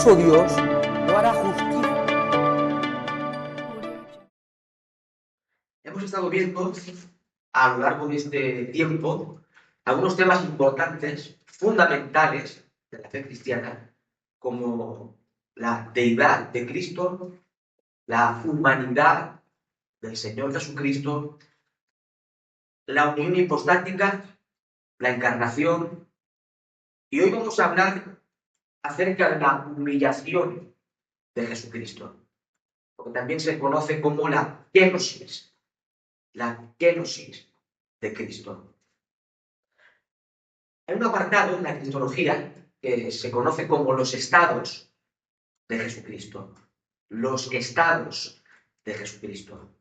poderoso Dios no hará justicia. Hemos estado viendo a lo largo de este tiempo algunos temas importantes, fundamentales de la fe cristiana, como la deidad de Cristo, la humanidad del Señor Jesucristo, la unión hipostática, la encarnación. Y hoy vamos a hablar acerca de la humillación de Jesucristo, porque también se conoce como la kenosis de Cristo. Hay un apartado en la cristología que se conoce como los estados de Jesucristo. Los estados de Jesucristo.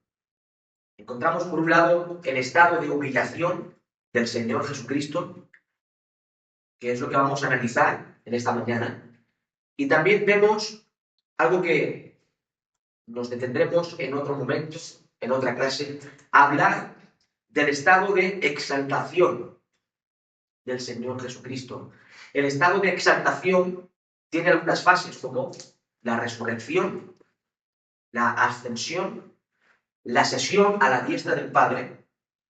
Encontramos, por un lado, el estado de humillación del Señor Jesucristo, que es lo que vamos a analizar en esta mañana. Y también vemos algo que nos detendremos en otro momento, en otra clase, hablar del estado de exaltación del Señor Jesucristo. El estado de exaltación tiene algunas fases como la resurrección, la ascensión, la sesión a la diestra del Padre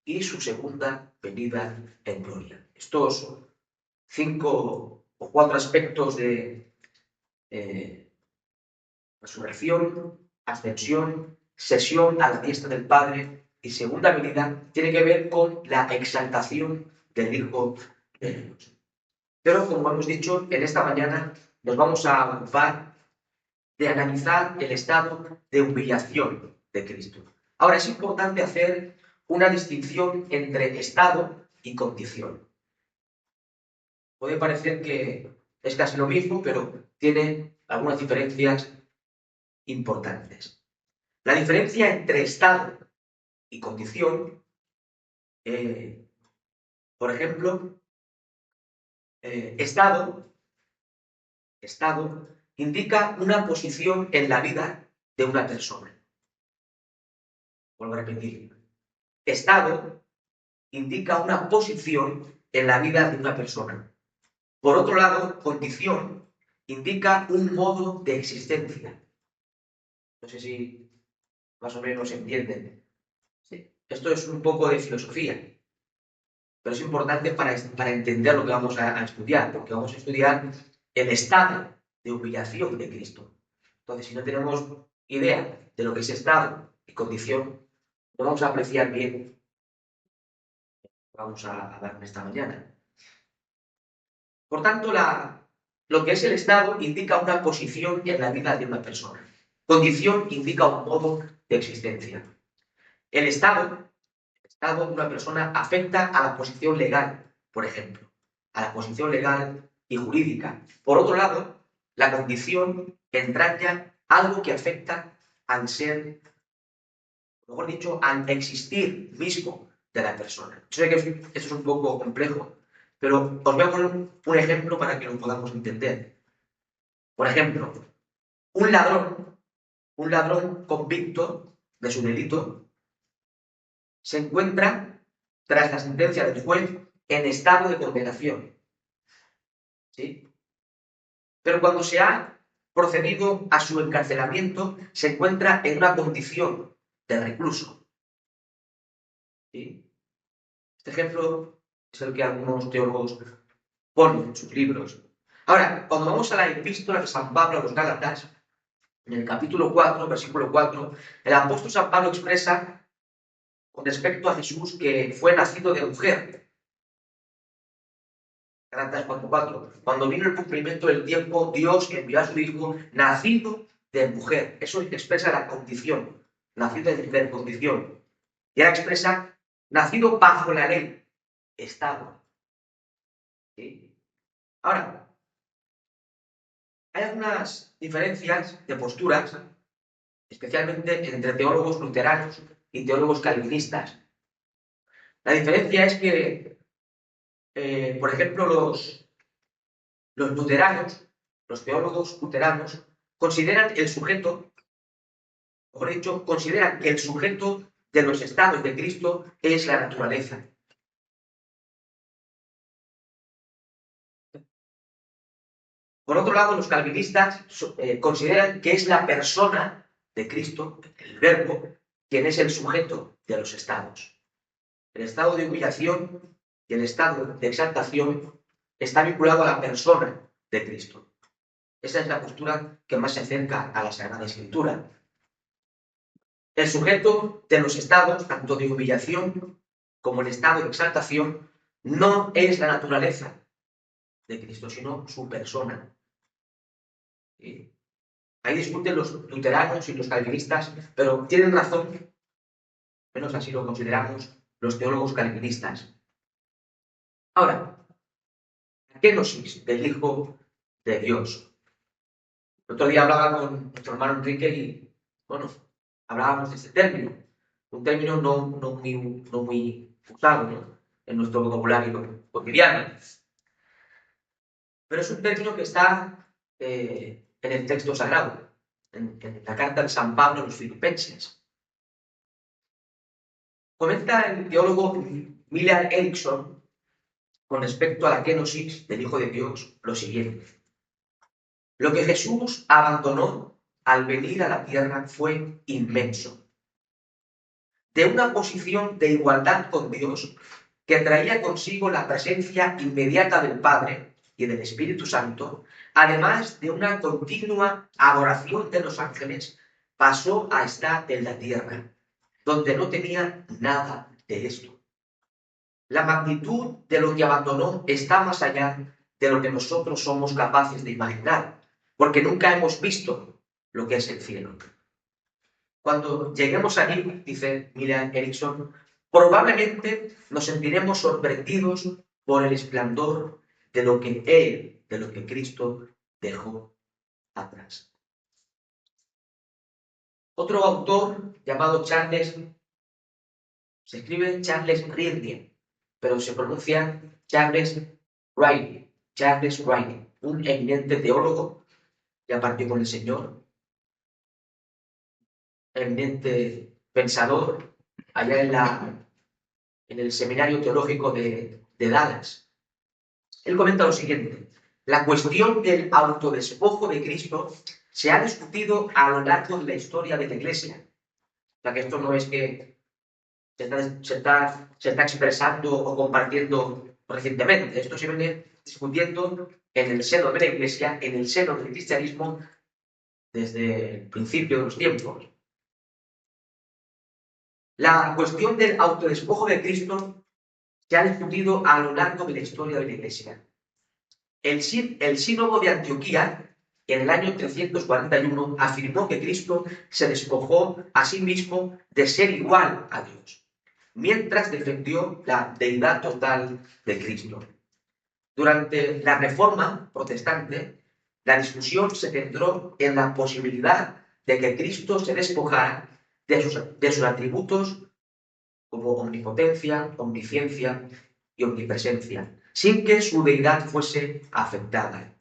y su segunda venida en gloria. Estos 5 o 4 aspectos de resurrección, ascensión, sesión a la diestra del Padre y segunda venida tiene que ver con la exaltación del Hijo de Dios. Pero, como hemos dicho, en esta mañana nos vamos a ocupar de analizar el estado de humillación de Cristo. Ahora, es importante hacer una distinción entre estado y condición. Puede parecer que es casi lo mismo, pero tiene algunas diferencias importantes. La diferencia entre estado y condición, por ejemplo, estado indica una posición en la vida de una persona. Vuelvo a repetir. Estado indica una posición en la vida de una persona. Por otro lado, condición indica un modo de existencia. No sé si más o menos entienden. Sí. Esto es un poco de filosofía, pero es importante para entender lo que vamos a estudiar, porque vamos a estudiar el estado de humillación de Cristo. Entonces, si no tenemos idea de lo que es estado y condición, no vamos a apreciar bien lo que vamos a dar en esta mañana. Por tanto, lo que es el estado indica una posición en la vida de una persona. Condición indica un modo de existencia. El estado de una persona afecta a la posición legal, por ejemplo, a la posición legal y jurídica. Por otro lado, la condición entraña algo que afecta al ser, mejor dicho, al existir mismo de la persona. Yo sé que esto es un poco complejo, pero os voy a poner un ejemplo para que lo podamos entender. Por ejemplo, un ladrón convicto de su delito se encuentra, tras la sentencia del juez, en estado de condenación. ¿Sí? Pero cuando se ha procedido a su encarcelamiento, se encuentra en una condición de recluso. ¿Sí? Este ejemplo es el que algunos teólogos ponen en sus libros. Ahora, cuando vamos a la epístola de San Pablo a los Gálatas, en el capítulo 4, versículo 4, el apóstol San Pablo expresa con respecto a Jesús que fue nacido de mujer. Gálatas 4:4. Cuando vino el cumplimiento del tiempo, Dios envió a su Hijo nacido de mujer. Eso expresa la condición. Nacido de mujer, condición. Y ahora expresa nacido bajo la ley. Estado. ¿Sí? Ahora, hay algunas diferencias de posturas, especialmente entre teólogos luteranos y teólogos calvinistas. La diferencia es que, por ejemplo, los luteranos, los teólogos luteranos, consideran el sujeto, mejor dicho, consideran que el sujeto de los estados de Cristo es la naturaleza. Por otro lado, los calvinistas consideran que es la persona de Cristo, el Verbo, quien es el sujeto de los estados. El estado de humillación y el estado de exaltación está vinculado a la persona de Cristo. Esa es la postura que más se acerca a la Sagrada Escritura. El sujeto de los estados, tanto de humillación como el estado de exaltación, no es la naturaleza de Cristo, sino su persona. Ahí discuten los luteranos y los calvinistas, pero tienen razón, menos así lo consideramos los teólogos calvinistas. Ahora, la kenosis del Hijo de Dios. El otro día hablaba con nuestro hermano Enrique y, bueno, hablábamos de este término. Un término no muy usado, ¿no?, en nuestro vocabulario cotidiano. Pero es un término que está en el texto sagrado, en la carta de San Pablo a los Filipenses. Comenta el teólogo Millar Erickson con respecto a la kenosis del Hijo de Dios lo siguiente. Lo que Jesús abandonó al venir a la tierra fue inmenso. De una posición de igualdad con Dios que traía consigo la presencia inmediata del Padre y del Espíritu Santo, además de una continua adoración de los ángeles, pasó a estar en la tierra, donde no tenía nada de esto. La magnitud de lo que abandonó está más allá de lo que nosotros somos capaces de imaginar, porque nunca hemos visto lo que es el cielo. Cuando lleguemos allí, dice Millar Erickson, probablemente nos sentiremos sorprendidos por el esplendor de lo que Cristo dejó atrás. Otro autor llamado Charles, se escribe Charles Ridley, pero se pronuncia Charles Riley, un eminente teólogo, ya partió con el Señor, eminente pensador, allá en el seminario teológico de Dallas. Él comenta lo siguiente: la cuestión del autodespojo de Cristo se ha discutido a lo largo de la historia de la Iglesia. O sea que esto no es que se está expresando o compartiendo recientemente. Esto se viene discutiendo en el seno de la Iglesia, en el seno del cristianismo, desde el principio de los tiempos. La cuestión del autodespojo de Cristo se ha discutido a lo largo de la historia de la Iglesia. El sínodo de Antioquía, en el año 341, afirmó que Cristo se despojó a sí mismo de ser igual a Dios, mientras defendió la deidad total de Cristo. Durante la Reforma protestante, la discusión se centró en la posibilidad de que Cristo se despojara de sus atributos como omnipotencia, omnisciencia y omnipresencia, sin que su deidad fuese afectada.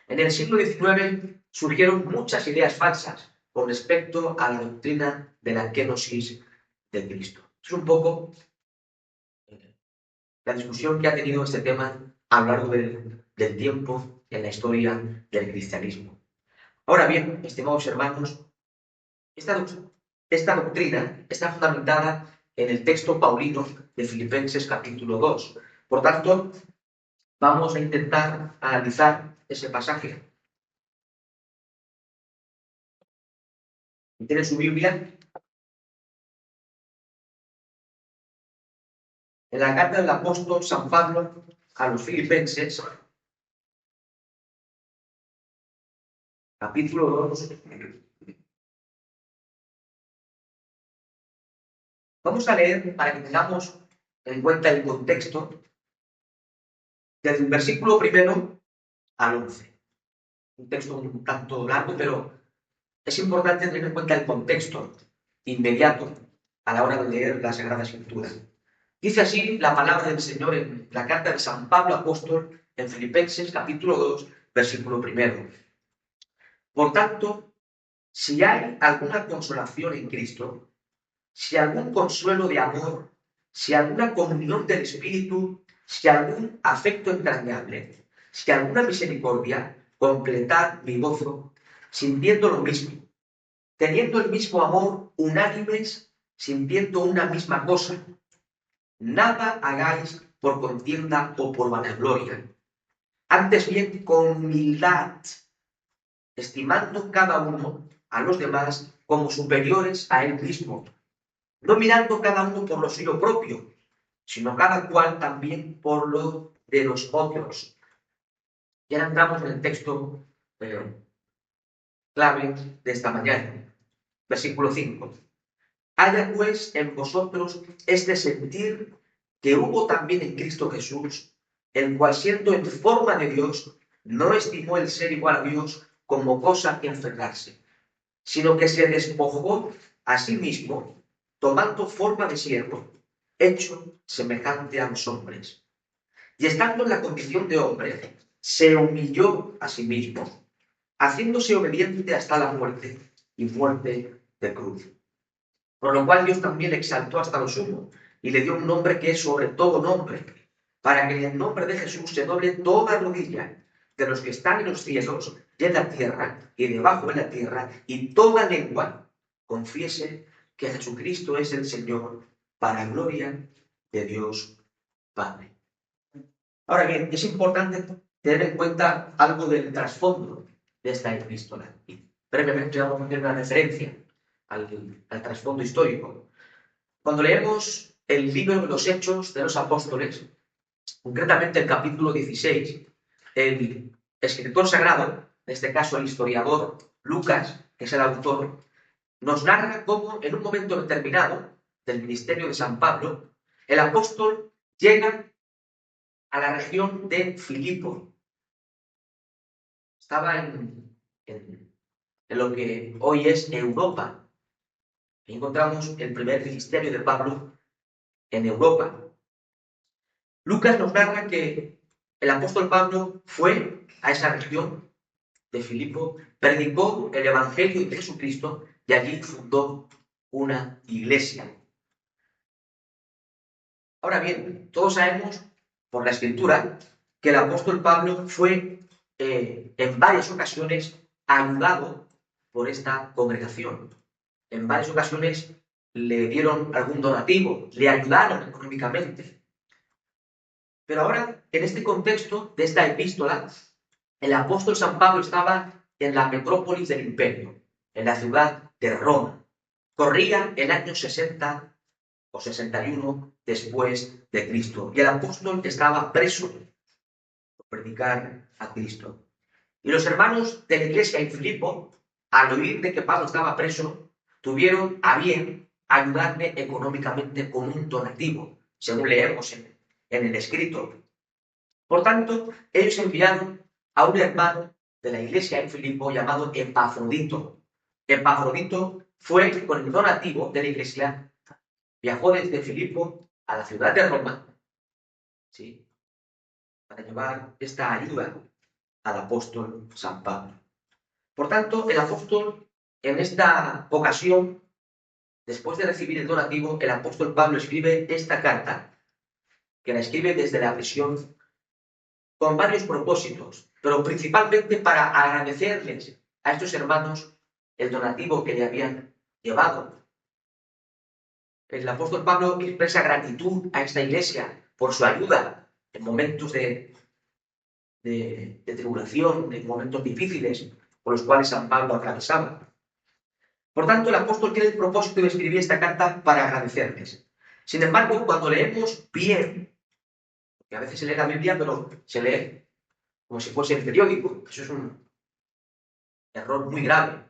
En el siglo XIX surgieron muchas ideas falsas con respecto a la doctrina de la kenosis de Cristo. Es un poco la discusión que ha tenido este tema a lo largo del tiempo en la historia del cristianismo. Ahora bien, estimados hermanos, esta doctrina está fundamentada en el texto paulino de Filipenses capítulo 2. Por tanto, vamos a intentar analizar ese pasaje. ¿Tiene su Biblia? En la carta del apóstol San Pablo a los Filipenses, capítulo 2, vamos a leer para que tengamos en cuenta el contexto desde el versículo 1 al 11. Un texto un tanto largo, pero es importante tener en cuenta el contexto inmediato a la hora de leer la Sagrada Escritura. Dice así la palabra del Señor en la carta de San Pablo apóstol en Filipenses capítulo 2, versículo 1. Por tanto, si hay alguna consolación en Cristo, si algún consuelo de amor, si alguna comunión del Espíritu, si algún afecto entrañable, si alguna misericordia, completad mi gozo, sintiendo lo mismo, teniendo el mismo amor, unánimes, sintiendo una misma cosa. Nada hagáis por contienda o por vanagloria. Antes bien, con humildad, estimando cada uno a los demás como superiores a él mismo, no mirando cada uno por lo suyo propio, sino cada cual también por lo de los otros. Y ahora entramos en el texto clave de esta mañana, versículo 5. Haya pues en vosotros este sentir que hubo también en Cristo Jesús, el cual siendo en forma de Dios, no estimó el ser igual a Dios como cosa que aferrarse, sino que se despojó a sí mismo, tomando forma de siervo, hecho semejante a los hombres. Y estando en la condición de hombre, se humilló a sí mismo, haciéndose obediente hasta la muerte, y muerte de cruz. Por lo cual Dios también le exaltó hasta lo sumo, y le dio un nombre que es sobre todo nombre, para que en el nombre de Jesús se doble toda rodilla de los que están en los cielos y en la tierra y debajo de la tierra, y toda lengua confiese que Jesucristo es el Señor, para gloria de Dios Padre. Ahora bien, es importante tener en cuenta algo del trasfondo de esta epístola. Y brevemente vamos a hacer una referencia al trasfondo histórico. Cuando leemos el libro de los Hechos de los Apóstoles, concretamente el capítulo 16, el escritor sagrado, en este caso el historiador Lucas, que es el autor, nos narra cómo en un momento determinado del ministerio de San Pablo, el apóstol llega a la región de Filipo. Estaba en lo que hoy es Europa. Y encontramos el primer ministerio de Pablo en Europa. Lucas nos narra que el apóstol Pablo fue a esa región de Filipo, predicó el Evangelio de Jesucristo y allí fundó una iglesia. Ahora bien, todos sabemos por la Escritura que el apóstol Pablo fue en varias ocasiones ayudado por esta congregación. En varias ocasiones le dieron algún donativo, le ayudaron económicamente. Pero ahora, en este contexto de esta epístola, el apóstol San Pablo estaba en la metrópolis del imperio, en la ciudad de Roma. Corría el año 60 o 61 después de Cristo. Y el apóstol estaba preso por predicar a Cristo. Y los hermanos de la iglesia en Filipo, al oír de que Pablo estaba preso, tuvieron a bien ayudarle económicamente con un donativo, según leemos en el escrito. Por tanto, ellos enviaron a un hermano de la iglesia en Filipo llamado Epafrodito. Epafrodito fue con el donativo de la iglesia, viajó desde Filipo a la ciudad de Roma, ¿sí?, para llevar esta ayuda al apóstol San Pablo. Por tanto, el apóstol en esta ocasión, después de recibir el donativo, el apóstol Pablo escribe esta carta, que la escribe desde la prisión con varios propósitos, pero principalmente para agradecerles a estos hermanos el donativo que le habían llevado. El apóstol Pablo expresa gratitud a esta iglesia por su ayuda en momentos de tribulación, en momentos difíciles por los cuales San Pablo atravesaba. Por tanto, el apóstol tiene el propósito de escribir esta carta para agradecerles. Sin embargo, cuando leemos bien, porque a veces se lee la Biblia, pero se lee como si fuese el periódico. Eso es un error muy grave.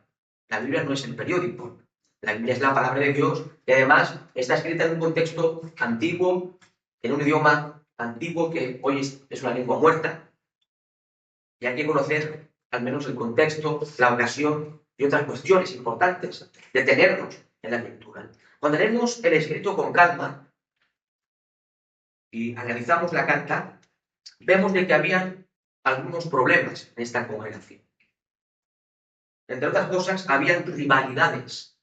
La Biblia no es el periódico. La Biblia es la palabra de Dios y además está escrita en un contexto antiguo, en un idioma antiguo que hoy es una lengua muerta. Y hay que conocer al menos el contexto, la ocasión y otras cuestiones importantes. Detenernos en la lectura. Cuando leemos el escrito con calma y analizamos la carta, vemos de que habían algunos problemas en esta congregación. Entre otras cosas, habían rivalidades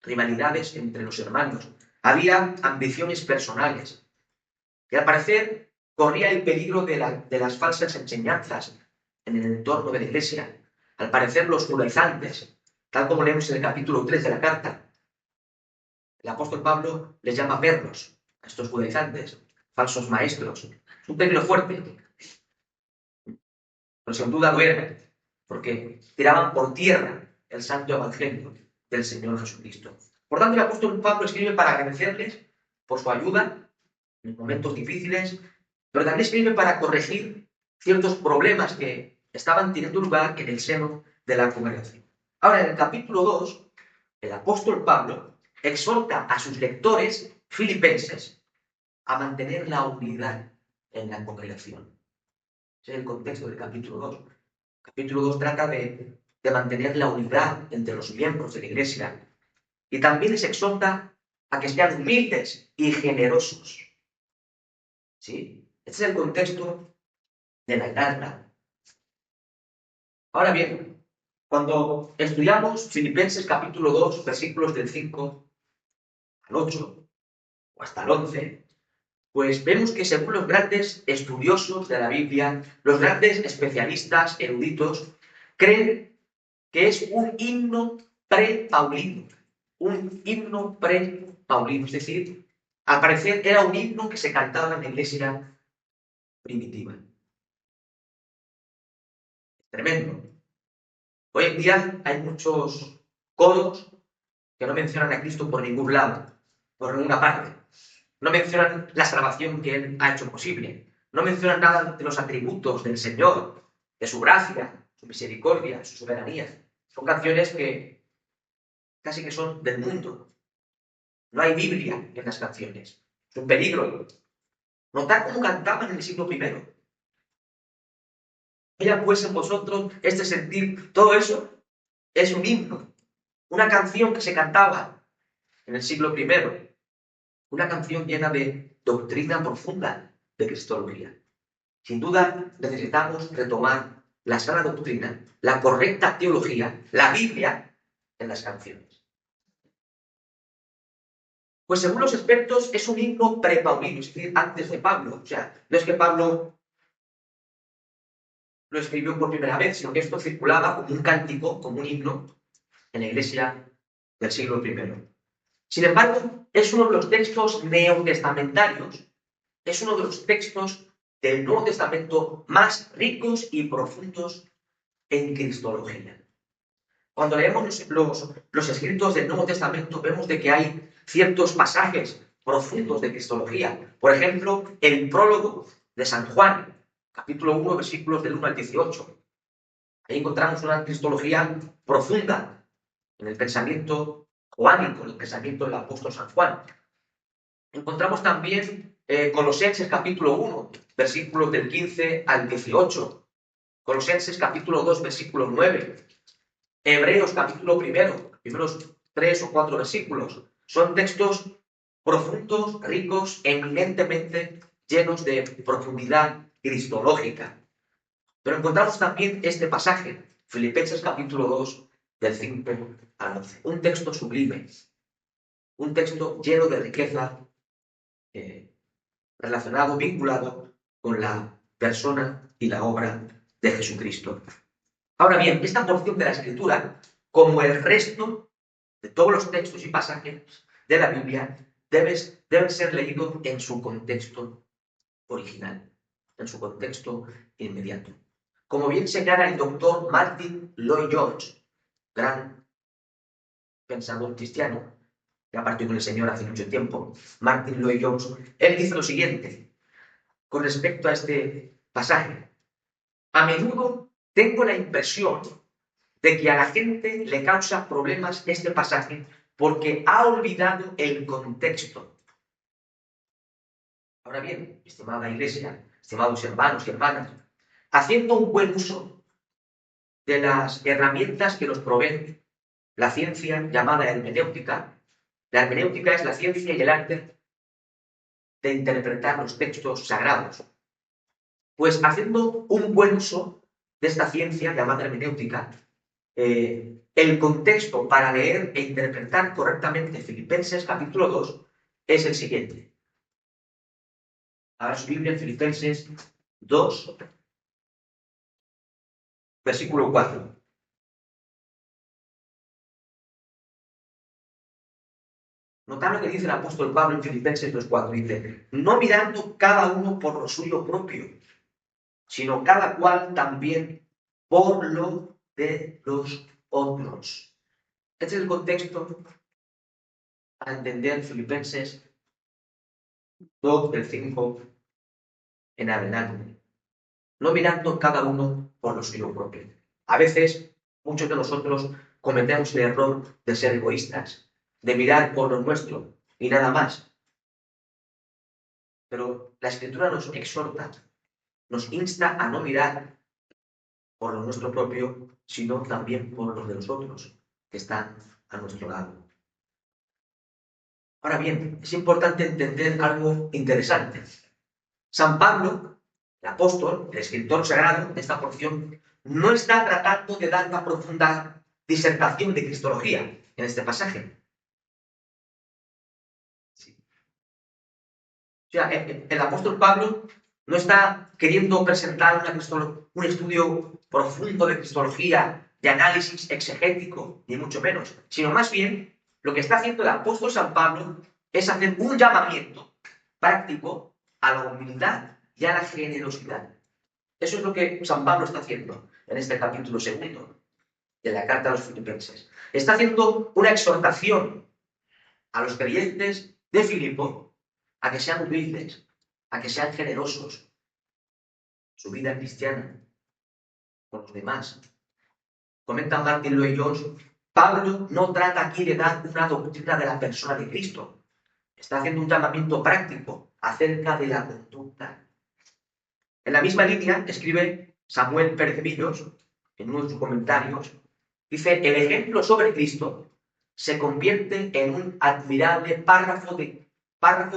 entre los hermanos. Había ambiciones personales. Y al parecer, corría el peligro de las falsas enseñanzas en el entorno de la iglesia. Al parecer, los judaizantes, tal como leemos en el capítulo 3 de la carta, el apóstol Pablo les llama perros a estos judaizantes, falsos maestros. Es un peligro fuerte, pero sin duda duermen, porque tiraban por tierra el santo evangelio del Señor Jesucristo. Por tanto, el apóstol Pablo escribe para agradecerles por su ayuda en momentos difíciles, pero también escribe para corregir ciertos problemas que estaban teniendo lugar en el seno de la congregación. Ahora, en el capítulo 2, el apóstol Pablo exhorta a sus lectores filipenses a mantener la unidad en la congregación. Ese es el contexto del capítulo 2. El capítulo 2 trata de mantener la unidad entre los miembros de la iglesia y también les exhorta a que sean humildes y generosos. ¿Sí? Este es el contexto de la carta. Ahora bien, cuando estudiamos Filipenses capítulo 2, versículos del 5 al 8 o hasta el 11, pues vemos que según los grandes estudiosos de la Biblia, los grandes especialistas eruditos, creen que es un himno pre-paulino. Un himno pre-paulino. Es decir, al parecer era un himno que se cantaba en la iglesia primitiva. Tremendo. Hoy en día hay muchos coros que no mencionan a Cristo por ningún lado, por ninguna parte. No mencionan la salvación que Él ha hecho posible. No mencionan nada de los atributos del Señor, de su gracia, su misericordia, su soberanía. Son canciones que casi que son del mundo. No hay Biblia en las canciones. Es un peligro. Notad cómo cantaban en el siglo I. Mira pues en vosotros este sentir, todo eso es un himno. Una canción que se cantaba en el siglo I. Una canción llena de doctrina profunda de cristología. Sin duda necesitamos retomar la sana doctrina, la correcta teología, la Biblia en las canciones. Pues según los expertos es un himno prepaulino, es decir, antes de Pablo. O sea, no es que Pablo lo escribió por primera vez, sino que esto circulaba como un cántico, como un himno en la iglesia del siglo I. Sin embargo, es uno de los textos neotestamentarios, es uno de los textos del Nuevo Testamento más ricos y profundos en cristología. Cuando leemos los escritos del Nuevo Testamento, vemos de que hay ciertos pasajes profundos de cristología. Por ejemplo, el prólogo de San Juan, capítulo 1, versículos del 1 al 18. Ahí encontramos una cristología profunda en el pensamiento juánico, en el pensamiento del apóstol San Juan. Encontramos también Colosenses capítulo 1, versículos del 15 al 18. Colosenses capítulo 2, versículo 9. Hebreos capítulo 1, primeros 3 o 4 versículos. Son textos profundos, ricos, eminentemente llenos de profundidad cristológica. Pero encontramos también este pasaje, Filipenses capítulo 2, del 5 al 11. Un texto sublime, un texto lleno de riqueza, relacionado, vinculado con la persona y la obra de Jesucristo. Ahora bien, esta porción de la Escritura, como el resto de todos los textos y pasajes de la Biblia, deben ser leídos en su contexto original, en su contexto inmediato. Como bien señala el doctor Martin Lloyd-Jones, gran pensador cristiano, que ha partido con el Señor hace mucho tiempo, Martin Lloyd-Jones, él dice lo siguiente con respecto a este pasaje. A menudo tengo la impresión de que a la gente le causa problemas este pasaje porque ha olvidado el contexto. Ahora bien, estimada iglesia, estimados hermanos y hermanas, haciendo un buen uso de las herramientas que nos provee la ciencia llamada hermenéutica. La hermenéutica es la ciencia y el arte de interpretar los textos sagrados. Pues haciendo un buen uso de esta ciencia llamada hermenéutica, el contexto para leer e interpretar correctamente Filipenses capítulo 2 es el siguiente. Ahora su Biblia en Filipenses 2, versículo 4. Notad lo que dice el apóstol Pablo en Filipenses 2:4. Dice, no mirando cada uno por lo suyo propio, sino cada cual también por lo de los otros. Este es el contexto para entender Filipenses 2, del 5 en adelante. No mirando cada uno por lo suyo propio. A veces, muchos de nosotros cometemos el error de ser egoístas, de mirar por lo nuestro y nada más. Pero la Escritura nos exhorta, nos insta a no mirar por lo nuestro propio, sino también por los de los otros que están a nuestro lado. Ahora bien, es importante entender algo interesante. San Pablo, el apóstol, el escritor sagrado de esta porción, no está tratando de dar una profunda disertación de cristología en este pasaje. Sí. O sea, el apóstol Pablo no está queriendo presentar un estudio profundo de cristología, de análisis exegético, ni mucho menos, sino más bien lo que está haciendo el apóstol San Pablo es hacer un llamamiento práctico a la humildad y a la generosidad. Eso es lo que San Pablo está haciendo en este capítulo 2 de la carta a los Filipenses. Está haciendo una exhortación a los creyentes de Filipo a que sean humildes, a que sean generosos. Su vida cristiana con los demás. Comenta Martin Lloyd-Jones, Pablo no trata aquí de dar una doctrina de la persona de Cristo. Está haciendo un llamamiento práctico acerca de la conducta. En la misma línea escribe Samuel Pérez Millos, en uno de sus comentarios, dice, el ejemplo sobre Cristo se convierte en un admirable párrafo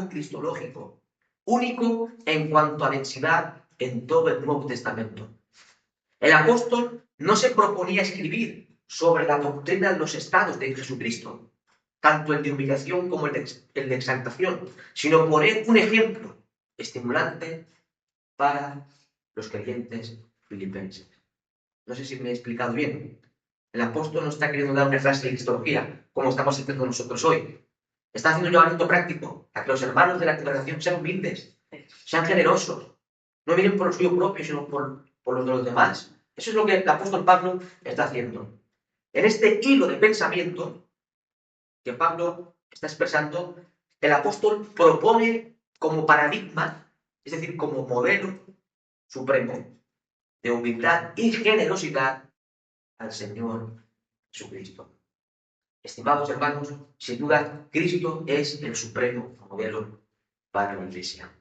cristológico, único en cuanto a densidad en todo el Nuevo Testamento. El apóstol no se proponía escribir sobre la doctrina de los estados de Jesucristo, tanto el de humillación como el de exaltación, sino poner un ejemplo estimulante para los creyentes filipenses. No sé si me he explicado bien. El apóstol no está queriendo dar una clase de cristología, como estamos haciendo nosotros hoy. Está haciendo un llamamiento práctico a que los hermanos de la congregación sean humildes, sean generosos, no miren por lo suyo propio, sino por los de los demás. Eso es lo que el apóstol Pablo está haciendo. En este hilo de pensamiento que Pablo está expresando, el apóstol propone como paradigma, es decir, como modelo supremo de humildad y generosidad al Señor Jesucristo. Estimados hermanos, sin duda, Cristo es el supremo modelo para la Iglesia.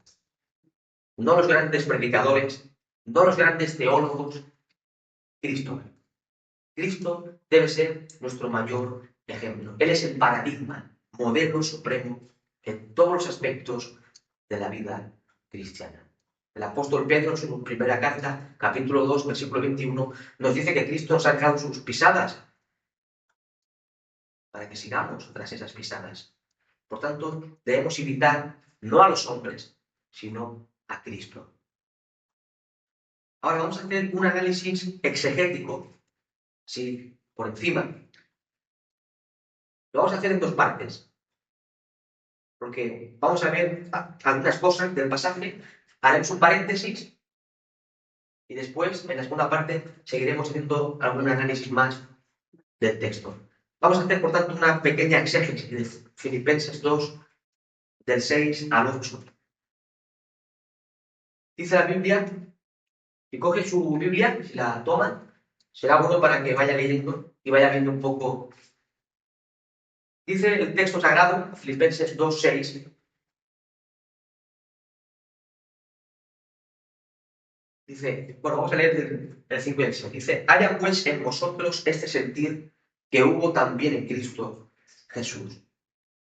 No los grandes predicadores, no los grandes teólogos, Cristo. Cristo debe ser nuestro mayor ejemplo. Él es el paradigma, modelo supremo en todos los aspectos de la vida cristiana. El apóstol Pedro, en su primera carta, capítulo 2, versículo 21, nos dice que Cristo nos ha dejado sus pisadas para que sigamos tras esas pisadas. Por tanto, debemos imitar no a los hombres, sino a Cristo. Ahora vamos a hacer un análisis exegético, sí, por encima. Lo vamos a hacer en dos partes, porque vamos a ver algunas cosas del pasaje, haremos un paréntesis y después, en la segunda parte, seguiremos haciendo algún análisis más del texto. Vamos a hacer, por tanto, una pequeña exégesis de Filipenses 2, del 6 al 8. Dice la Biblia, si coge su Biblia, si la toma, será bueno para que vaya leyendo y vaya viendo un poco. Dice el texto sagrado, Filipenses 2, 6. Dice, bueno, vamos a leer el 5 y el 6. Dice, haya pues en vosotros este sentir que hubo también en Cristo Jesús.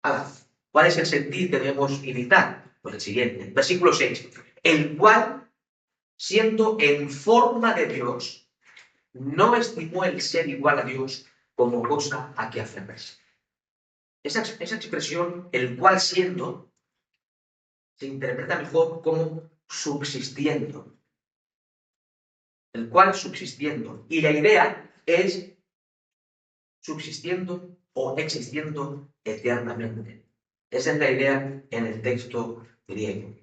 Ahora, ¿cuál es el sentir que debemos imitar? Pues el siguiente, versículo 6. El cual, siendo en forma de Dios, no estimó el ser igual a Dios como cosa a que aferrarse. Esa expresión, el cual siendo, se interpreta mejor como subsistiendo. El cual subsistiendo. Y la idea es subsistiendo o existiendo eternamente. Esa es la idea en el texto griego.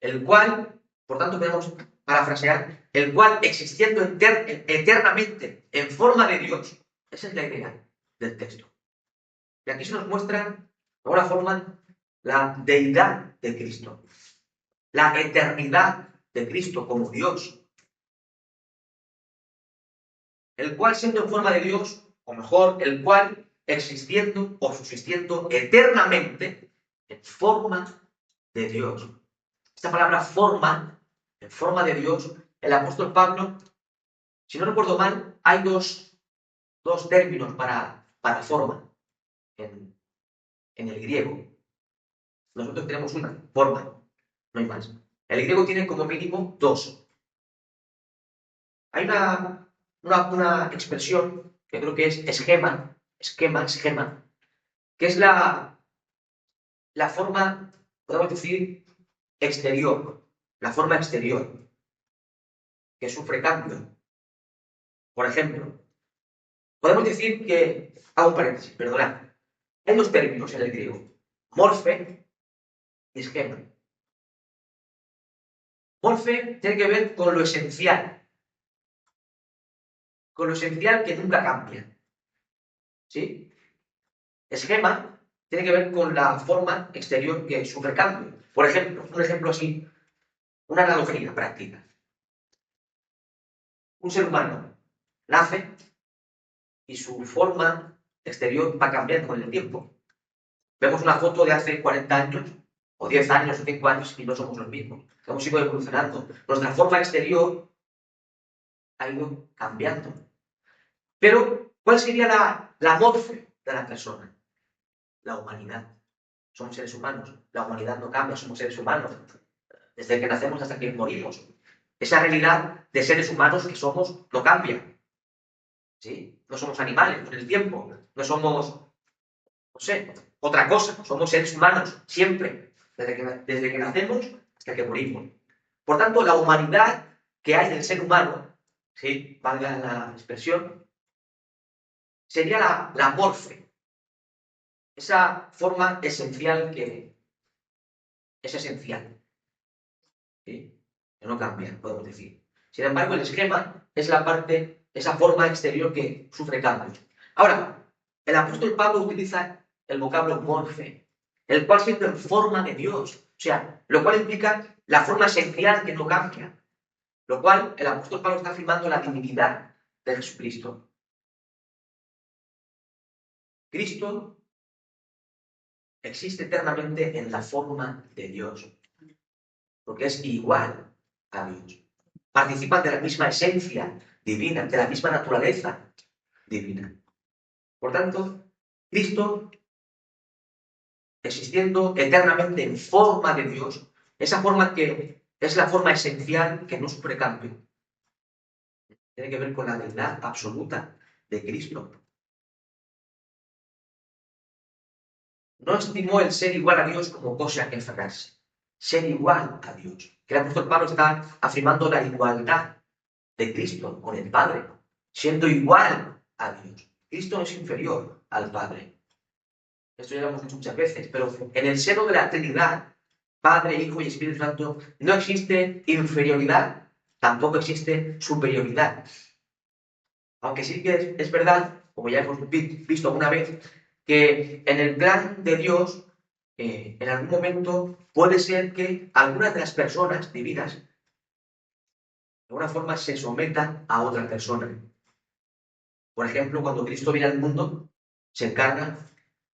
El cual, por tanto, podemos parafrasear, el cual existiendo eternamente en forma de Dios. Esa es la idea del texto. Y aquí se nos muestra, de alguna forma, la deidad de Cristo, la eternidad de Cristo como Dios, el cual siendo en forma de Dios, o mejor, el cual existiendo o subsistiendo eternamente en forma de Dios. Esta palabra forma, en forma de Dios, el apóstol Pablo, si no recuerdo mal, hay dos términos para forma en el griego. Nosotros tenemos una, forma, no hay más. El griego tiene como mínimo dos. Hay una expresión que creo que es esquema, que es la forma, podemos decir, exterior, la forma exterior, que sufre cambio. Por ejemplo, podemos decir que, hago un paréntesis, perdonad, hay dos términos en el griego, morfe y esquema. Morfe tiene que ver con lo esencial que nunca cambia. ¿Sí? Esquema tiene que ver con la forma exterior que sufre cambio. Por ejemplo, un ejemplo así, una analogía práctica. Un ser humano nace y su forma exterior va cambiando con el tiempo. Vemos una foto de hace 40 años, o 10 años, o 5 años, y no somos los mismos. Hemos ido evolucionando. Nuestra forma exterior ha ido cambiando. Pero, ¿cuál sería la morfe de la persona? La humanidad. Somos seres humanos. La humanidad no cambia, somos seres humanos. Desde que nacemos hasta que morimos. Esa realidad de seres humanos que somos no cambia. ¿Sí? No somos animales con el tiempo. No somos, no sé, otra cosa. Somos seres humanos siempre. Desde que nacemos hasta que morimos. Por tanto, la humanidad que hay del ser humano, ¿sí? Valga la expresión, sería la morfe. Esa forma esencial que es esencial. ¿Sí? Que no cambia, podemos decir. Sin embargo, el esquema es la parte, esa forma exterior que sufre cambios. Ahora, el apóstol Pablo utiliza el vocablo morfe, el cual siendo en forma de Dios, o sea, lo cual implica la forma esencial que no cambia, lo cual el apóstol Pablo está afirmando la divinidad de Jesucristo. Cristo existe eternamente en la forma de Dios, porque es igual a Dios. Participan de la misma esencia divina, de la misma naturaleza divina. Por tanto, Cristo, existiendo eternamente en forma de Dios, esa forma que es la forma esencial que no sufre cambio, tiene que ver con la deidad absoluta de Cristo. No estimó el ser igual a Dios como cosa que aferrarse. Ser igual a Dios. Que el apóstol Pablo está afirmando la igualdad de Cristo con el Padre, siendo igual a Dios. Cristo no es inferior al Padre. Esto ya lo hemos dicho muchas veces, pero en el seno de la Trinidad, Padre, Hijo y Espíritu Santo, no existe inferioridad, tampoco existe superioridad. Aunque sí que es verdad, como ya hemos visto alguna vez, que en el plan de Dios, en algún momento puede ser que algunas de las personas divinas de alguna forma se sometan a otra persona. Por ejemplo, cuando Cristo viene al mundo, se encarna,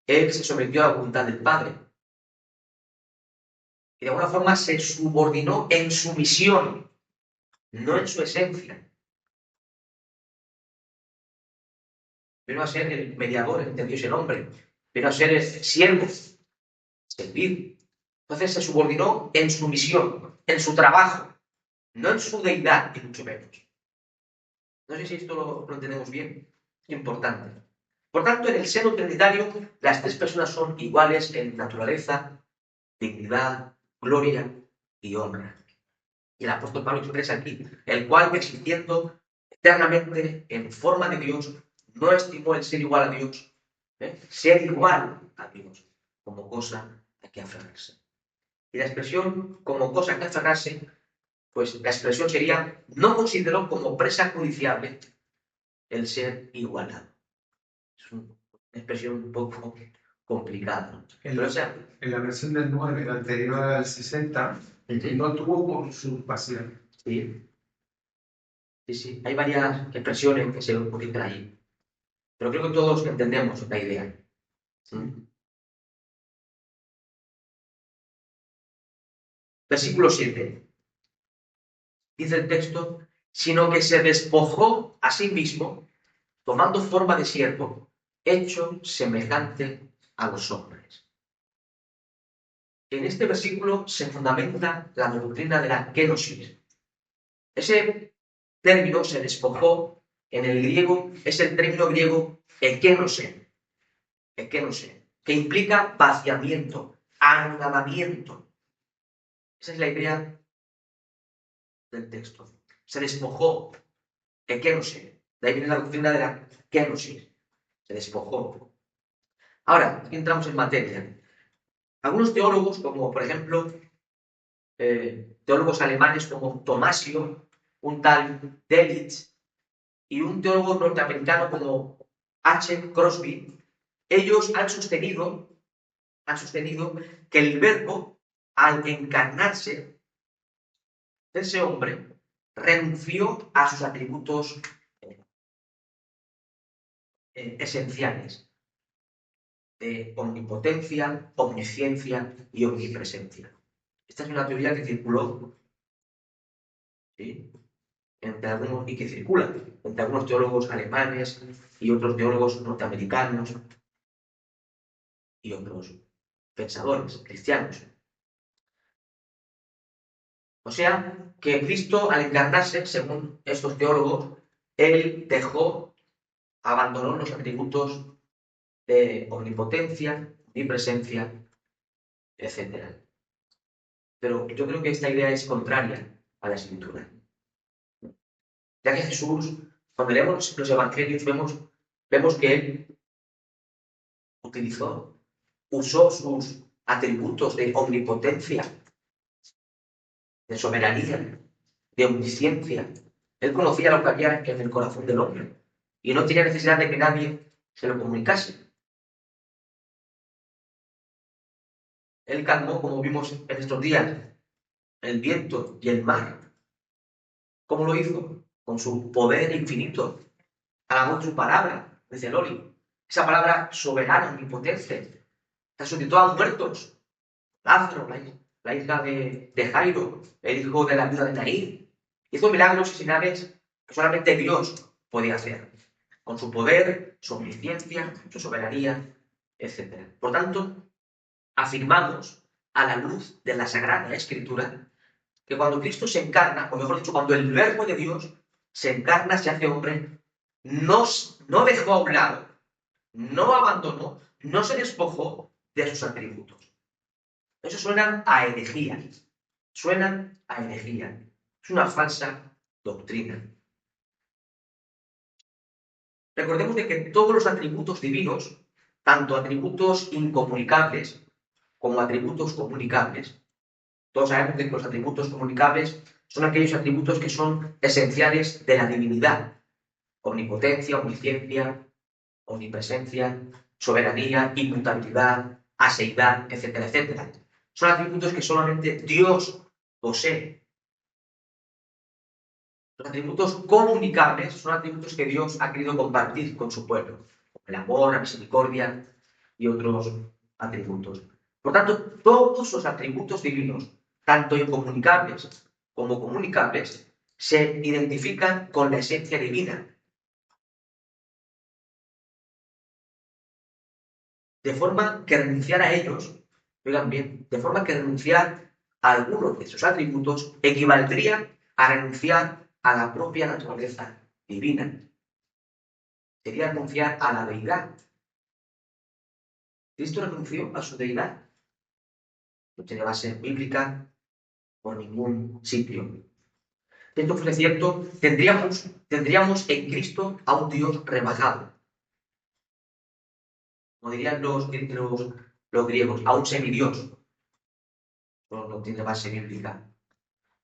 Él se sometió a la voluntad del Padre. Y de alguna forma se subordinó en su misión, no en su esencia. Vino a ser el mediador entre Dios y el hombre. Vino a ser el siervo, servir. Entonces se subordinó en su misión, en su trabajo, no en su deidad, ni mucho menos. No sé si esto lo entendemos bien. Importante. Por tanto, en el seno trinitario, las tres personas son iguales en naturaleza, dignidad, gloria y honra. Y el apóstol Pablo expresa aquí, el cual, existiendo eternamente en forma de Dios, no estimó el ser igual a Dios, ser igual a Dios, como cosa a que aferrarse. Y la expresión como cosa que aferrarse, pues la expresión sería, no consideró como presa judiciable el ser igualado. Es una expresión un poco complicada, ¿no? En la versión del 9, la anterior al 60, no tuvo usurpación. Sí. Sí. Hay varias expresiones que se utilizan ahí. Pero creo que todos entendemos la idea. Versículo 7. Dice el texto, sino que se despojó a sí mismo, tomando forma de siervo, hecho semejante a los hombres. En este versículo se fundamenta la doctrina de la kenosis. Ese término se despojó en el griego, es el término griego ekenose, que implica vaciamiento, anonadamiento. Esa es la idea del texto. Se despojó, ekenose. De ahí viene la doctrina de la kenosis. Se despojó. Ahora, aquí entramos en materia. Algunos teólogos, como por ejemplo teólogos alemanes como Tomasio, un tal Delitzsch, y un teólogo norteamericano como H. Crosby, ellos han sostenido que el verbo, al encarnarse, ese hombre renunció a sus atributos esenciales de omnipotencia, omnisciencia y omnipresencia. Esta es una teoría que circuló, ¿sí?, y que circula entre algunos teólogos alemanes y otros teólogos norteamericanos y otros pensadores cristianos. O sea, que Cristo, al encarnarse, según estos teólogos, él abandonó los atributos de omnipotencia, omnipresencia, etc. Pero yo creo que esta idea es contraria a la Escritura. Ya que Jesús, cuando leemos los evangelios, vemos que él usó sus atributos de omnipotencia, de soberanía, de omnisciencia. Él conocía lo que había en el corazón del hombre y no tenía necesidad de que nadie se lo comunicase. Él calmó, como vimos en estos días, el viento y el mar. ¿Cómo lo hizo? Con su poder infinito. Halagó su palabra, dice Loli. Esa palabra soberana, omnipotente. Resucitó a muertos. Lázaro, la hija de Jairo, el hijo de la viuda de Naín. Hizo milagros y señales que solamente Dios podía hacer. Con su poder, su omnisciencia, su soberanía, etc. Por tanto, afirmamos a la luz de la Sagrada Escritura que cuando Cristo se encarna, o mejor dicho, cuando el Verbo de Dios se encarna, se hace hombre, no dejó a un lado, no abandonó, no se despojó de sus atributos. Eso suena a herejía. Es una falsa doctrina. Recordemos de que todos los atributos divinos, tanto atributos incomunicables como atributos comunicables, todos sabemos que los atributos comunicables son aquellos atributos que son esenciales de la divinidad. Omnipotencia, omnisciencia, omnipresencia, soberanía, inmutabilidad, aseidad, etcétera, etcétera. Son atributos que solamente Dios posee. Los atributos comunicables son atributos que Dios ha querido compartir con su pueblo. El amor, la misericordia y otros atributos. Por tanto, todos los atributos divinos, tanto incomunicables como comunicables, se identifican con la esencia divina. De forma que renunciar a ellos, oigan bien, de forma que renunciar a algunos de esos atributos equivaldría a renunciar a la propia naturaleza divina. Sería renunciar a la deidad. Cristo renunció a su deidad. no tiene base bíblica por ningún sitio. Si esto fuese cierto, tendríamos en Cristo a un Dios rebajado. Como dirían los griegos, a un semidios. No tiene base bíblica.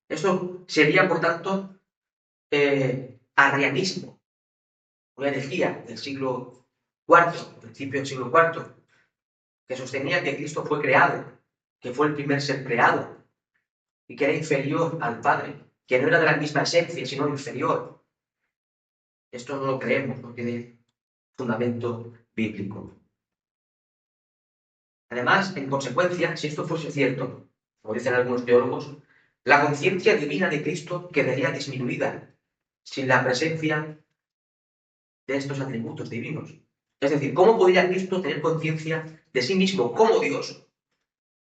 Eso sería, por tanto, arrianismo, una herejía del siglo IV, principio del siglo IV, que sostenía que Cristo fue creado, que fue el primer ser creado, y que era inferior al Padre, que no era de la misma esencia, sino inferior. Esto no lo creemos, no tiene fundamento bíblico. Además, en consecuencia, si esto fuese cierto, como dicen algunos teólogos, la conciencia divina de Cristo quedaría disminuida sin la presencia de estos atributos divinos. Es decir, ¿cómo podría Cristo tener conciencia de sí mismo como Dios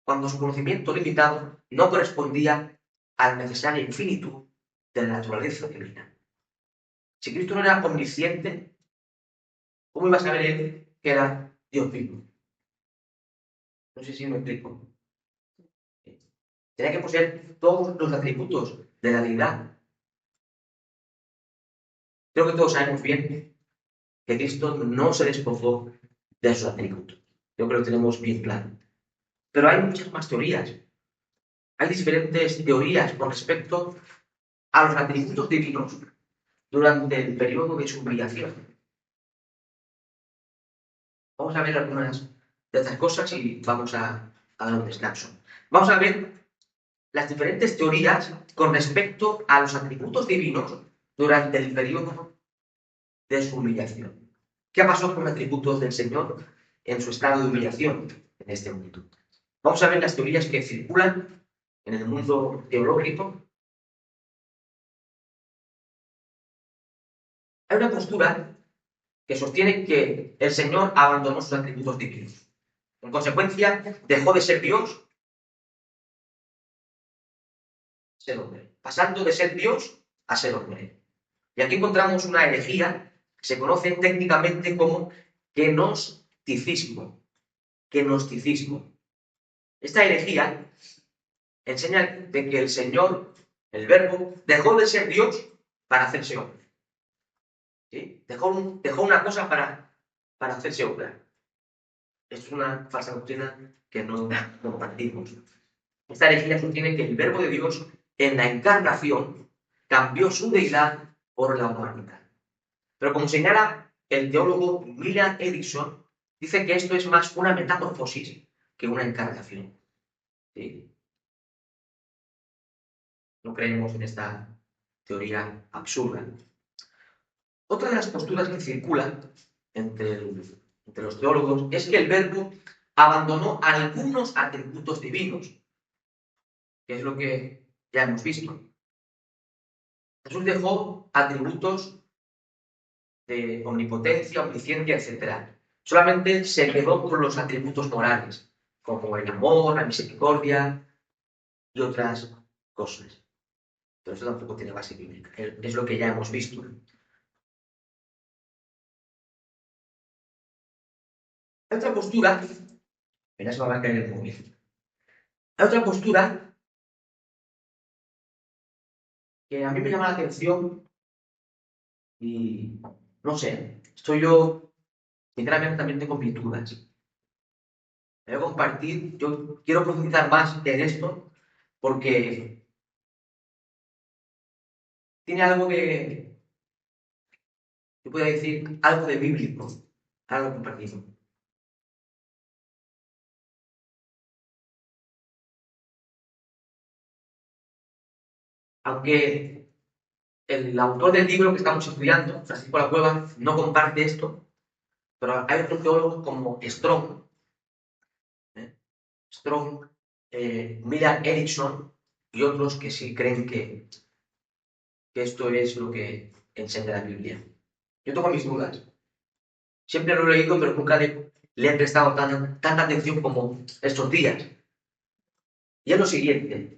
cuando su conocimiento limitado no correspondía a la necesaria infinitud de la naturaleza divina? Si Cristo no era omnisciente, ¿cómo iba a saber él que era Dios mismo? No sé si me explico. Tenía que poseer todos los atributos de la deidad. Creo que todos sabemos bien que Cristo no se despojó de sus atributos. Yo creo que lo tenemos bien claro. Pero hay muchas más teorías. Hay diferentes teorías con respecto a los atributos divinos durante el periodo de su humillación. Vamos a ver algunas de estas cosas y vamos a dar un descanso. Vamos a ver las diferentes teorías con respecto a los atributos divinos durante el periodo de su humillación. ¿Qué pasó con los atributos del Señor en su estado de humillación en este mundo? Vamos a ver las teorías que circulan en el mundo teológico. Hay una postura que sostiene que el Señor abandonó sus atributos divinos. En consecuencia, dejó de ser Dios, ser hombre, pasando de ser Dios a ser hombre. Y aquí encontramos una herejía que se conoce técnicamente como gnosticismo. Esta herejía enseña de que el Señor, el Verbo, dejó de ser Dios para hacerse hombre. ¿Sí? Dejó una cosa para hacerse obra. Es una falsa doctrina que no compartimos. Esta herejía sostiene que el Verbo de Dios en la encarnación cambió su deidad por la humanidad. Pero como señala el teólogo Milton Erickson, dice que esto es más una metamorfosis que una encarnación. ¿Sí? No creemos en esta teoría absurda. Otra de las posturas que circulan entre los teólogos es que el Verbo abandonó algunos atributos divinos, que es lo que ya hemos visto. Jesús dejó atributos de omnipotencia, omnisciencia, etc. Solamente se quedó con los atributos morales, como el amor, la misericordia y otras cosas. Pero eso tampoco tiene base bíblica. Es lo que ya hemos visto. Hay otra postura, mira, se me va a caer el móvil. Hay otra postura que a mí me llama la atención y no sé, estoy yo, sinceramente también tengo mis dudas. Voy a compartir, yo quiero profundizar más en esto porque tiene algo que pueda decir, algo de bíblico, algo compartido. Aunque el autor del libro que estamos estudiando, Francisco La Cueva, no comparte esto, pero hay otros teólogos como Strong, Milton Erickson y otros que sí creen que esto es lo que enseña la Biblia. Yo tengo mis dudas. Siempre lo he leído, pero nunca le he prestado tanta atención como estos días. Y es lo siguiente.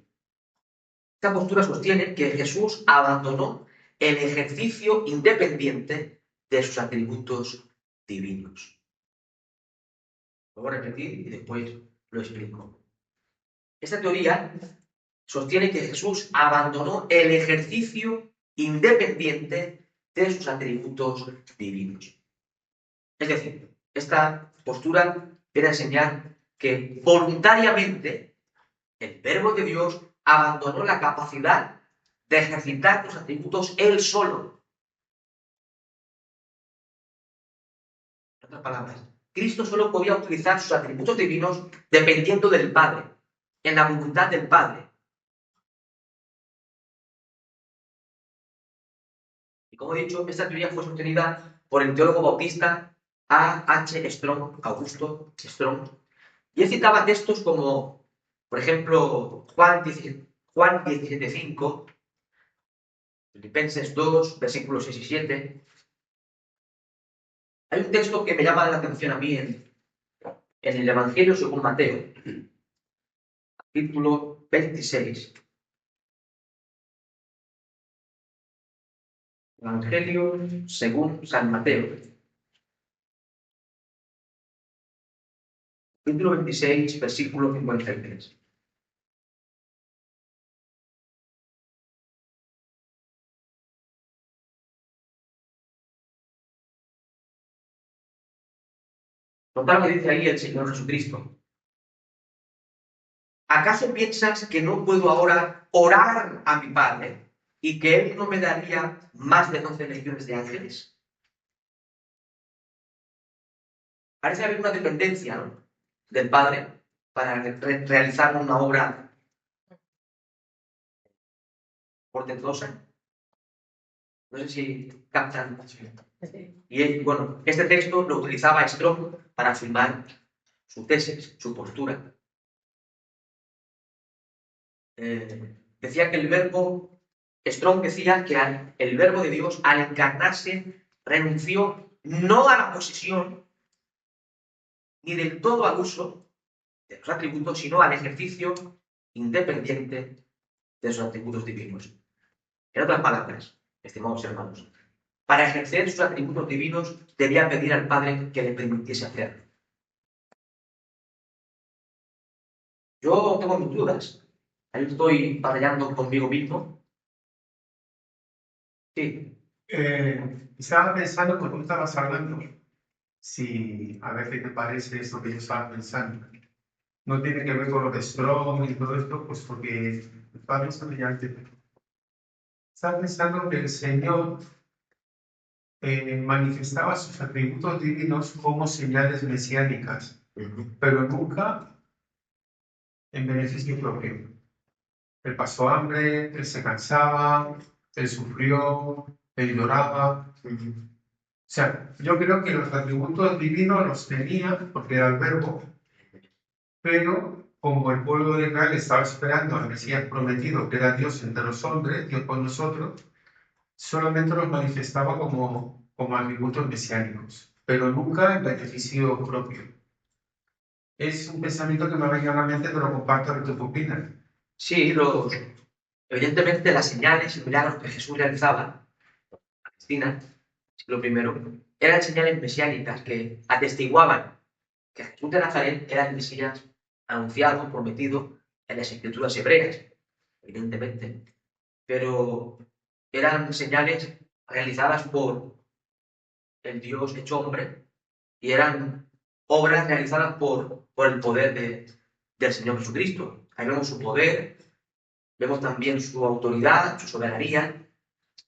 Esta postura sostiene que Jesús abandonó el ejercicio independiente de sus atributos divinos. Lo voy a repetir y después lo explico. Esta teoría sostiene que Jesús abandonó el ejercicio independiente de sus atributos divinos. Es decir, esta postura viene a enseñar que voluntariamente el Verbo de Dios abandonó la capacidad de ejercitar los atributos él solo. En otras palabras, Cristo solo podía utilizar sus atributos divinos dependiendo del Padre, en la voluntad del Padre. Y como he dicho, esta teoría fue sostenida por el teólogo bautista A. H. Strong, Augusto Strong, y él citaba textos como, por ejemplo, Juan 17:5, Filipenses 2, versículos 6 y 7. Hay un texto que me llama la atención a mí en el Evangelio según Mateo, capítulo 26. Evangelio según San Mateo, capítulo 26, versículo 53. Total, me dice ahí el Señor Jesucristo: ¿acaso piensas que no puedo ahora orar a mi Padre y que Él no me daría más de 12 legiones de ángeles? Parece haber una dependencia, ¿no?, del Padre para realizar una obra portentosa. No sé si captan. Y bueno, este texto lo utilizaba Strong para afirmar su tesis, su postura. Decía que Strong decía que el Verbo de Dios, al encarnarse, renunció no a la posesión ni del todo al uso de los atributos, sino al ejercicio independiente de sus atributos divinos. En otras palabras, estimados hermanos, para ejercer sus atributos divinos debía pedir al Padre que le permitiese hacerlo. Yo tengo mis dudas. Ahí estoy batallando conmigo mismo. Sí. Estaba pensando cuando tú estabas hablando, si a ver qué te parece esto que yo estaba pensando. No tiene que ver con lo de Strong y todo esto, pues porque el Padre es brillante. Estaba pensando que el Señor manifestaba sus atributos divinos como señales mesiánicas, pero nunca en beneficio propio. Él pasó hambre, él se cansaba, él sufrió, él lloraba. O sea, yo creo que los atributos divinos los tenía porque era el Verbo, pero como el pueblo de Israel estaba esperando al Mesías prometido, que era Dios entre los hombres, Dios con nosotros, solamente los manifestaba como atributos mesiánicos, pero nunca en beneficio propio. Es un pensamiento que me venía a la mente, pero comparto lo que tú opinas. Sí, evidentemente las señales y milagros que Jesús realizaba en Palestina, siglo I, eran señales mesiánicas que atestiguaban que Jesús de Nazaret era el Mesías anunciado, prometido en las Escrituras hebreas, evidentemente. Pero eran señales realizadas por el Dios hecho hombre y eran obras realizadas por el poder del Señor Jesucristo. Ahí vemos su poder, vemos también su autoridad, su soberanía.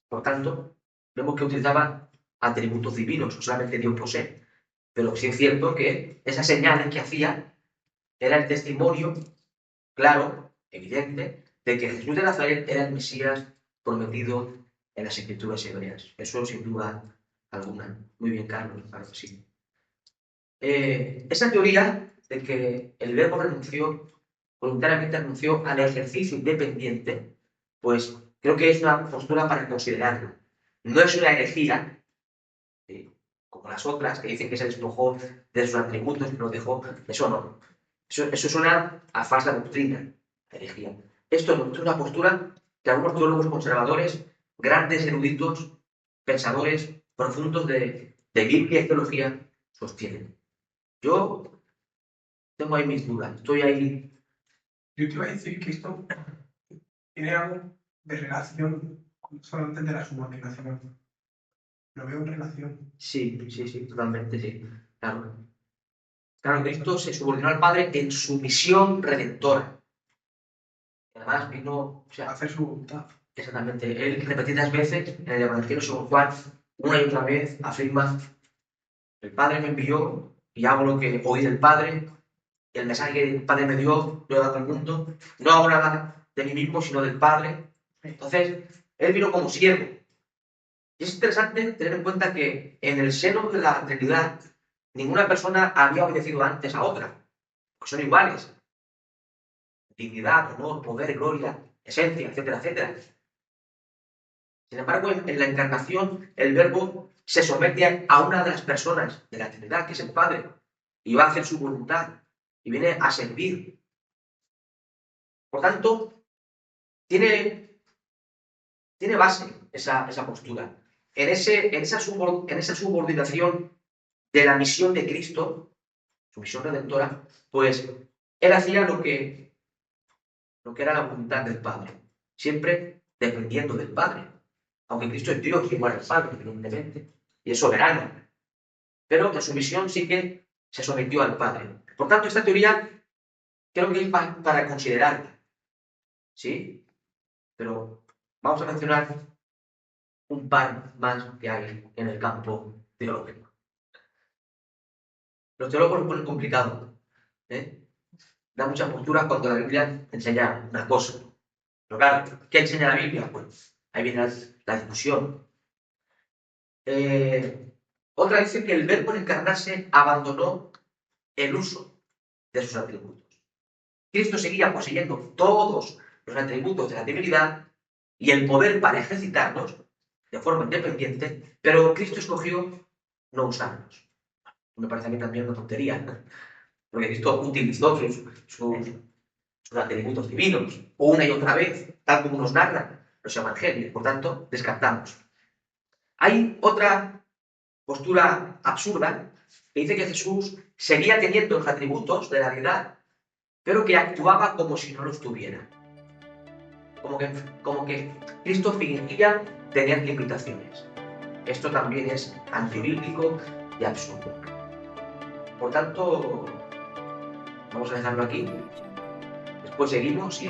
Por tanto, vemos que utilizaba atributos divinos, no solamente Dios posee. Pero sí es cierto que esas señales que hacía era el testimonio claro, evidente, de que Jesús de Nazaret era el Mesías prometido en las Escrituras hebreas. Eso sin duda alguna. Muy bien, Carlos, claro que sí. Esa teoría de que el Verbo voluntariamente renunció al ejercicio independiente, pues creo que es una postura para considerarlo. No es una herejía, como las otras, que dicen que se despojó de sus atributos y los dejó. Eso no. Eso suena a falsa doctrina, herejía. Esto no, es una postura que algunos teólogos conservadores, grandes eruditos, pensadores profundos de Biblia y teología, sostienen. Yo tengo ahí mis dudas, estoy ahí Yo te iba a decir que esto tiene algo de relación solamente de la subordinación. Lo veo en relación. Sí, totalmente, sí. Claro. Claro, Cristo se subordinó al Padre en su misión redentora. Además vino, o sea, Hacer su voluntad. exactamente, él repetidas veces en el Evangelio según Juan, una y otra vez, afirma: el Padre me envió y hago lo que oí del Padre, el mensaje que el Padre me dio, lo he dado al mundo, no hago nada de mí mismo, sino del Padre. Entonces, él vino como siervo. Y es interesante tener en cuenta que en el seno de la Trinidad, ninguna persona había obedecido antes a otra, porque son iguales. Dignidad, honor, poder, gloria, esencia, etcétera, etcétera. Sin embargo, en la encarnación, el Verbo se somete a una de las personas de la Trinidad, que es el Padre, y va a hacer su voluntad, y viene a servir. Por tanto, tiene base esa postura. En esa subordinación de la misión de Cristo, su misión redentora, pues él hacía lo que era la voluntad del Padre, siempre dependiendo del Padre. Aunque Cristo es Dios, igual al Padre, evidentemente, y es soberano. Pero en su misión sí que se sometió al Padre. Por tanto, esta teoría creo que es para considerarla. ¿Sí? Pero vamos a mencionar un par más que hay en el campo teológico. Los teólogos lo ponen complicado. Da muchas posturas cuando la Biblia enseña una cosa. Pero claro, ¿qué enseña la Biblia? Pues ahí viene la discusión. Otra dice que el Verbo al encarnarse abandonó el uso de sus atributos. Cristo seguía poseyendo todos los atributos de la divinidad y el poder para ejercitarlos de forma independiente, pero Cristo escogió no usarlos. Me parece a mí también una tontería, ¿no? Porque Cristo utilizó sus atributos divinos una y otra vez, tal como nos narran los evangelios. Por tanto, descartamos. Hay otra postura absurda que dice que Jesús seguía teniendo los atributos de la deidad, pero que actuaba como si no los tuviera. Como que Cristo fingía tener limitaciones. Esto también es antibíblico y absurdo. Por tanto, vamos a dejarlo aquí. Después seguimos y